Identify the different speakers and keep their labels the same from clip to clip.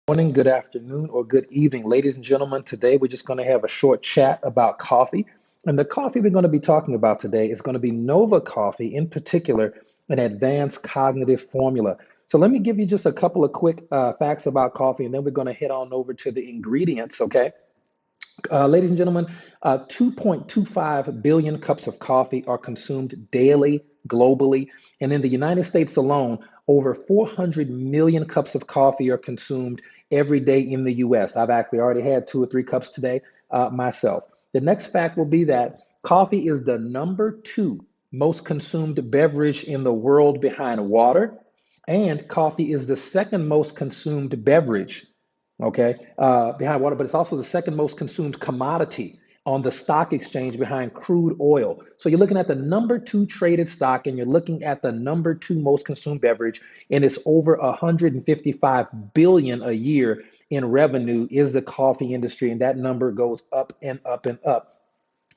Speaker 1: Morning, good afternoon, or good evening, ladies and gentlemen. Today we're just going to have a short chat about coffee. And the coffee we're going to be talking about today is going to be Nova Coffee, in particular, an advanced cognitive formula. So let me give you just a couple of quick facts about coffee, and then we're going to head on over to the ingredients, okay? Ladies and gentlemen, 2.25 billion cups of coffee are consumed daily globally. And in the United States alone, over 400 million cups of coffee are consumed every day in the US. I've actually already had 2 or 3 cups today myself. The next fact will be that coffee is the number two most consumed beverage in the world behind water, and coffee is the second most consumed beverage, okay, behind water, but it's also the second most consumed commodity on the stock exchange behind crude oil. So you're looking at the number two traded stock and you're looking at the number two most consumed beverage, and it's over 155 billion a year in revenue is the coffee industry, and that number goes up and up and up.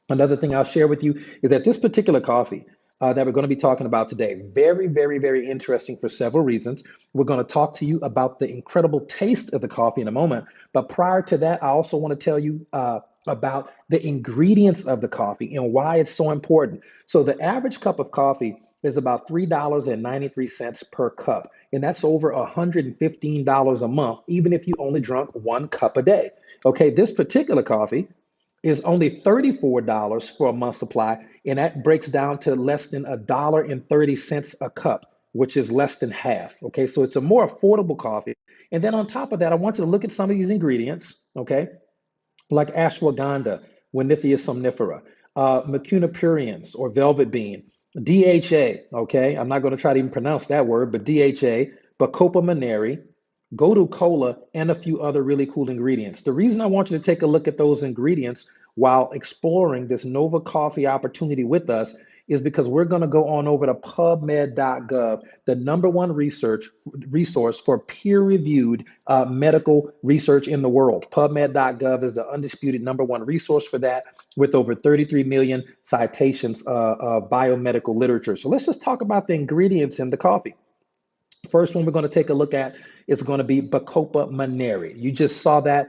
Speaker 1: Another thing I'll share with you is that this particular coffee that we're going to be talking about today, very, very, very interesting for several reasons. We're going to talk to you about the incredible taste of the coffee in a moment. But prior to that, I also want to tell you about the ingredients of the coffee and why it's so important. So the average cup of coffee is about $3.93 per cup. And that's over $115 a month, even if you only drunk 1 cup a day. Okay, this particular coffee is only $34 for a month supply, and that breaks down to less than $1.30 a cup, which is less than half. Okay, so it's a more affordable coffee. And then on top of that, I want you to look at some of these ingredients, okay, like ashwagandha, Winifia somnifera, mucuna pruriens or velvet bean, DHA, okay, I'm not going to try to even pronounce that word, but DHA, Bacopa monnieri, Gotu kola, and a few other really cool ingredients. The reason I want you to take a look at those ingredients while exploring this Nova Coffee opportunity with us is because we're going to go on over to pubmed.gov, the number one resource for peer-reviewed medical research in the world. PubMed.gov is the undisputed number one resource for that, with over 33 million citations of biomedical literature. So let's just talk about the ingredients in the coffee. First one we're going to take a look at is going to be Bacopa monnieri. You just saw that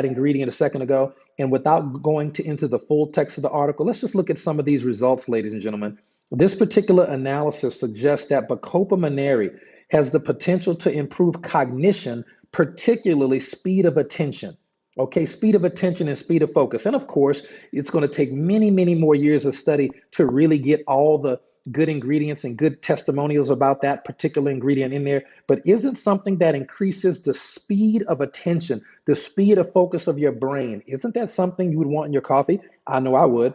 Speaker 1: ingredient a second ago. And without going into the full text of the article, let's just look at some of these results, ladies and gentlemen. This particular analysis suggests that Bacopa monnieri has the potential to improve cognition, particularly speed of attention. Okay, speed of attention and speed of focus. And of course, it's going to take many, many more years of study to really get all the good ingredients and good testimonials about that particular ingredient in there, but isn't something that increases the speed of attention, the speed of focus of your brain. Isn't that something you would want in your coffee? I know I would.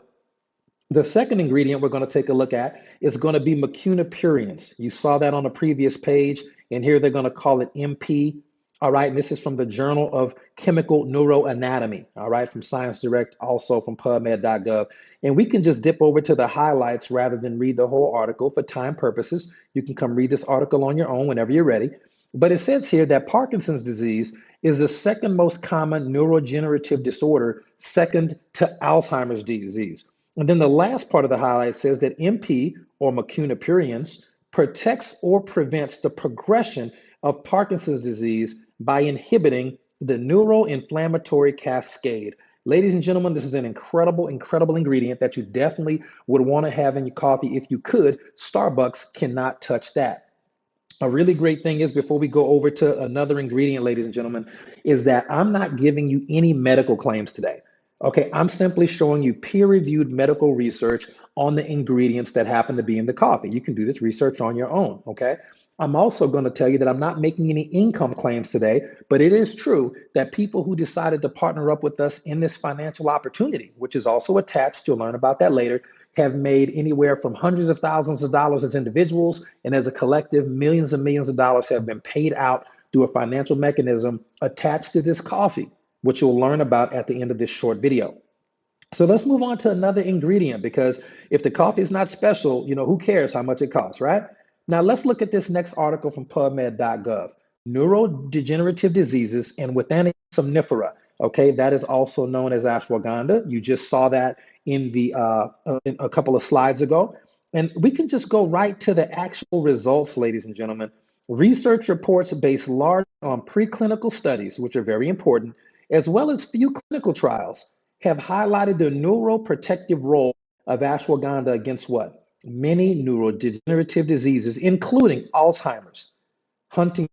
Speaker 1: The second ingredient we're going to take a look at is going to be mucuna pruriens. You saw that on a previous page, and here they're going to call it MP. All right, and this is from the Journal of Chemical Neuroanatomy, all right, from Science Direct, also from PubMed.gov. And we can just dip over to the highlights rather than read the whole article for time purposes. You can come read this article on your own whenever you're ready. But it says here that Parkinson's disease is the second most common neurogenerative disorder, second to Alzheimer's disease. And then the last part of the highlight says that MP, or mucuna pruriens, protects or prevents the progression of Parkinson's disease by inhibiting the neuroinflammatory cascade. Ladies and gentlemen, this is an incredible, incredible ingredient that you definitely would want to have in your coffee if you could. Starbucks cannot touch that. A really great thing is, before we go over to another ingredient, ladies and gentlemen, is that I'm not giving you any medical claims today. Okay, I'm simply showing you peer-reviewed medical research on the ingredients that happen to be in the coffee. You can do this research on your own, okay? I'm also going to tell you that I'm not making any income claims today, but it is true that people who decided to partner up with us in this financial opportunity, which is also attached, you'll learn about that later, have made anywhere from hundreds of thousands of dollars as individuals, and as a collective, millions and millions of dollars have been paid out through a financial mechanism attached to this coffee, which you'll learn about at the end of this short video. So let's move on to another ingredient, because if the coffee is not special, who cares how much it costs, right? Now let's look at this next article from PubMed.gov. Neurodegenerative diseases and Withania somnifera. Okay, that is also known as ashwagandha. You just saw that in in a couple of slides ago. And we can just go right to the actual results, ladies and gentlemen. Research reports based large on preclinical studies, which are very important, as well as few clinical trials, have highlighted the neuroprotective role of ashwagandha against what? Many neurodegenerative diseases, including Alzheimer's, Huntington's,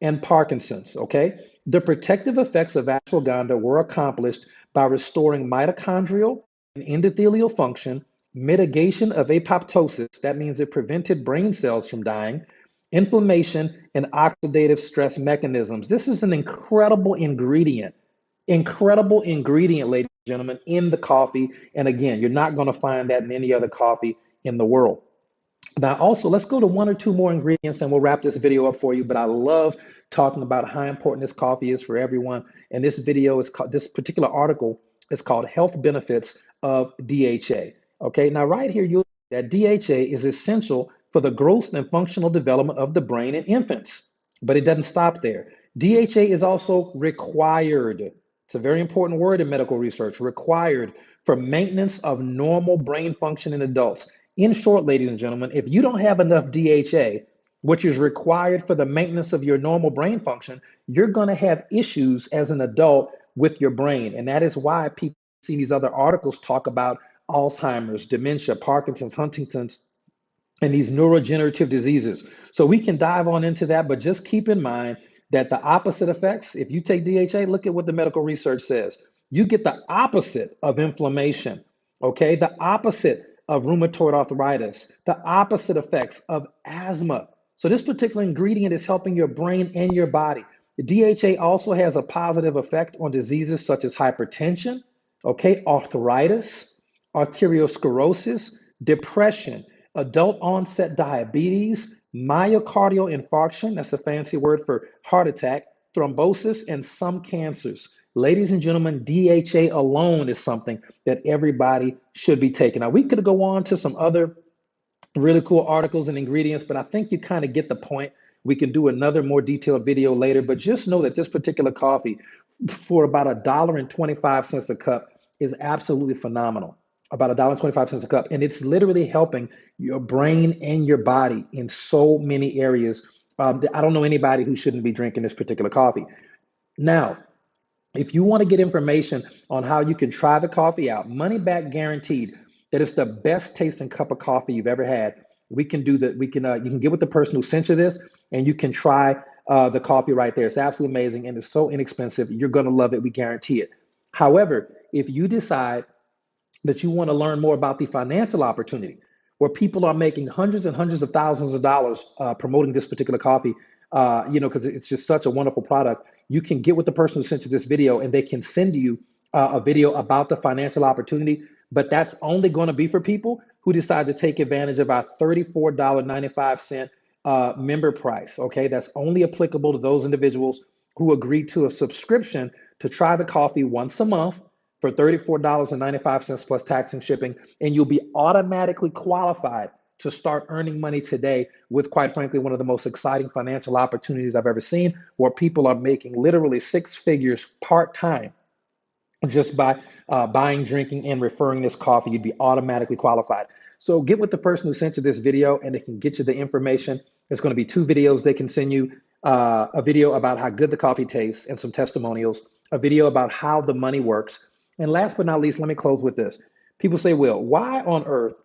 Speaker 1: and Parkinson's. Okay. The protective effects of ashwagandha were accomplished by restoring mitochondrial and endothelial function, mitigation of apoptosis, that means it prevented brain cells from dying, inflammation, and oxidative stress mechanisms. This is an incredible ingredient, ladies and gentlemen, in the coffee. And again, you're not going to find that in any other coffee in the world. Now, also, let's go to one or two more ingredients and we'll wrap this video up for you. But I love talking about how important this coffee is for everyone. And this video is called, this particular article is called Health Benefits of DHA. Okay, now right here, you'll see that DHA is essential for the growth and functional development of the brain in infants. But it doesn't stop there. DHA is also required. It's a very important word in medical research, required for maintenance of normal brain function in adults. In short, ladies and gentlemen, if you don't have enough DHA, which is required for the maintenance of your normal brain function, you're going to have issues as an adult with your brain. And that is why people see these other articles talk about Alzheimer's, dementia, Parkinson's, Huntington's, and these neurogenerative diseases. So we can dive on into that, but just keep in mind that the opposite effects, if you take DHA, look at what the medical research says. You get the opposite of inflammation, okay? The opposite of rheumatoid arthritis, the opposite effects of asthma. So this particular ingredient is helping your brain and your body. The DHA also has a positive effect on diseases such as hypertension, okay, arthritis, arteriosclerosis, depression, adult onset diabetes, myocardial infarction, that's a fancy word for heart attack, thrombosis, and some cancers. Ladies and gentlemen, DHA alone is something that everybody should be taking. Now, we could go on to some other really cool articles and ingredients, but I think you kind of get the point. We can do another more detailed video later, but just know that this particular coffee for about $1.25 a cup is absolutely phenomenal. About $1.25 a cup. And it's literally helping your brain and your body in so many areas. I don't know anybody who shouldn't be drinking this particular coffee. Now, if you want to get information on how you can try the coffee out, money back guaranteed, that it's the best tasting cup of coffee you've ever had. We can do that. You can get with the person who sent you this, and you can try the coffee right there. It's absolutely amazing, and it's so inexpensive. You're going to love it. We guarantee it. However, if you decide that you want to learn more about the financial opportunity, where people are making hundreds and hundreds of thousands of dollars promoting this particular coffee, because it's just such a wonderful product, you can get with the person who sent you this video and they can send you a video about the financial opportunity. But that's only going to be for people who decide to take advantage of our $34.95 member price. Okay, that's only applicable to those individuals who agree to a subscription to try the coffee once a month for $34.95 plus tax and shipping, and you'll be automatically qualified to start earning money today with, quite frankly, one of the most exciting financial opportunities I've ever seen, where people are making literally six figures part-time just by buying, drinking, and referring this coffee. You'd be automatically qualified. So get with the person who sent you this video and they can get you the information. It's going to be two videos. They can send you a video about how good the coffee tastes and some testimonials, a video about how the money works. And last but not least, let me close with this. People say, Will, why on earth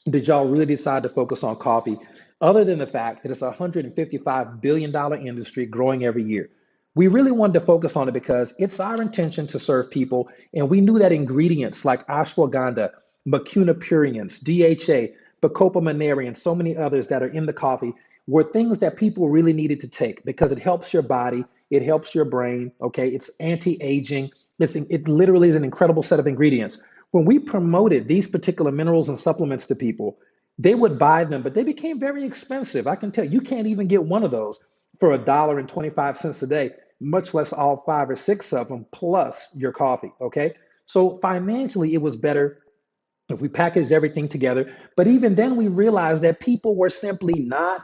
Speaker 1: did y'all really decide to focus on coffee, other than the fact that it's a $155 billion industry growing every year? We really wanted to focus on it because it's our intention to serve people, and we knew that ingredients like ashwagandha, mucuna pruriens, DHA, bacopa monnieri, and so many others that are in the coffee were things that people really needed to take because it helps your body, it helps your brain, okay? It's anti-aging. It literally is an incredible set of ingredients. When we promoted these particular minerals and supplements to people, they would buy them, but they became very expensive. I can tell you can't even get one of those for $1.25 a day, much less all 5 or 6 of them plus your coffee, okay? So financially, it was better if we packaged everything together. But even then, we realized that people were simply not,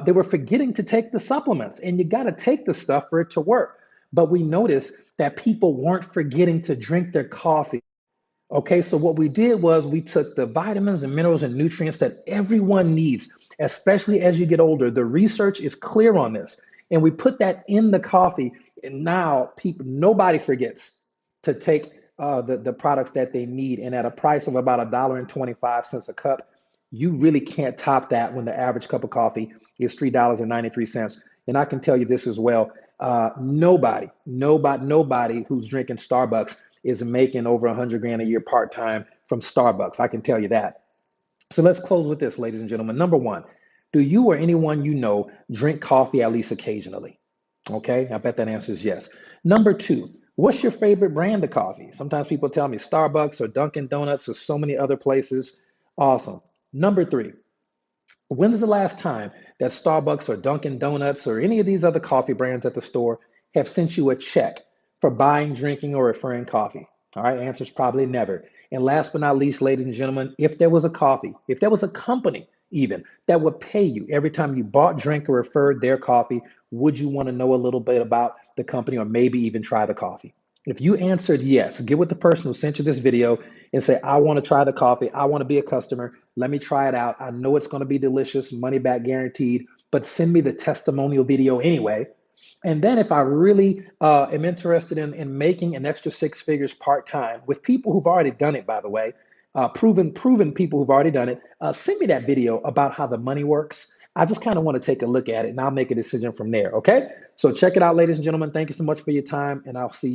Speaker 1: they were forgetting to take the supplements, and you got to take the stuff for it to work. But we noticed that people weren't forgetting to drink their coffee. Okay, so what we did was we took the vitamins and minerals and nutrients that everyone needs, especially as you get older. The research is clear on this. And we put that in the coffee, and now people, nobody forgets to take the products that they need. And at a price of about $1.25 a cup, you really can't top that when the average cup of coffee is $3.93. And I can tell you this as well. Nobody who's drinking Starbucks is making over 100 grand a year part-time from Starbucks. I can tell you that. So let's close with this, ladies and gentlemen. Number one, do you or anyone you know drink coffee at least occasionally? Okay, I bet that answer is yes. Number two, what's your favorite brand of coffee? Sometimes people tell me Starbucks or Dunkin' Donuts or so many other places. Awesome. Number three, when's the last time that Starbucks or Dunkin' Donuts or any of these other coffee brands at the store have sent you a check for buying, drinking, or referring coffee? All right, answer is probably never. And last but not least, ladies and gentlemen, if there was a coffee, if there was a company even that would pay you every time you bought, drank, or referred their coffee, would you want to know a little bit about the company or maybe even try the coffee? If you answered yes, get with the person who sent you this video and say, I want to try the coffee. I want to be a customer. Let me try it out. I know it's going to be delicious, money back guaranteed, but send me the testimonial video anyway. And then if I really am interested in making an extra six figures part-time with people who've already done it, by the way, proven people who've already done it, send me that video about how the money works. I just kind of want to take a look at it and I'll make a decision from there. Okay. So check it out, ladies and gentlemen. Thank you so much for your time, and I'll see you.